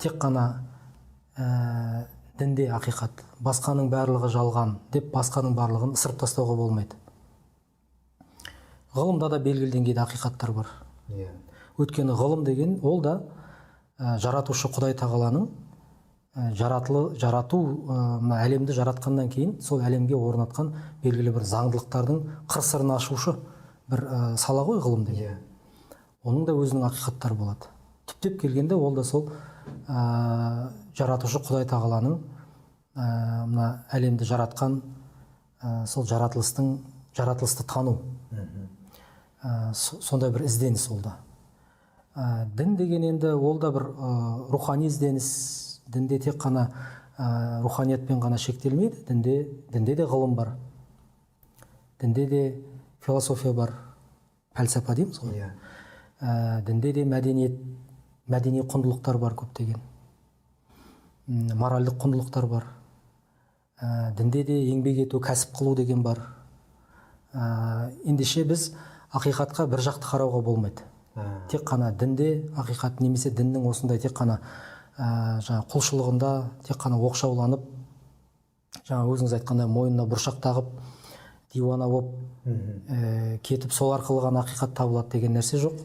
тек қана дінде ақиқат, басқаның барлығы жалған деп басқаның барлығын ысырып тастауға болмайды. Ғылымда да белгілі деңгейде ақиқаттар бар. Өйткені ғылым деген ол да жаратушы Құдай тағаланың жарату мына әлемді жаратқаннан кейін сол әлемге орнатқан белгілі бір заңдылықтардың қыр-сырын ашушы бір сала ғой ғылым деген. Оның да өзінің ақиқаттары болады. Түптеп келгенде ол да сол жаратушы Құдай тағаланың мына әлемді жаратқан сол жаратылысты тану. Сондай бір ізденіс ол да. Дін деген енді ол да бір рухани ізденіс. Дінде тек қана руханиятпен ғана шектелмейді. Дінде де ғылым бар. Дінде де философия бар. Пәлсапа дейміз ғой. Дінде де мәдени құндылықтар бар көптеген. Моральдық құндылықтар бар. Дінде де еңбек ету, кәсіп қылу деген бар. Ендеше біз ақиқатқа бір жақты қарауға болмайды. Тек қана дінде ақиқат немесе діннің осындай тек қана құлшылығында тек қана оқшауланып, жаңа өзіңіз айтқандай мойнына бұршақ тағып, диуана болып кетіп сол арқылы ғана ақиқат табылады деген нәрсе жоқ.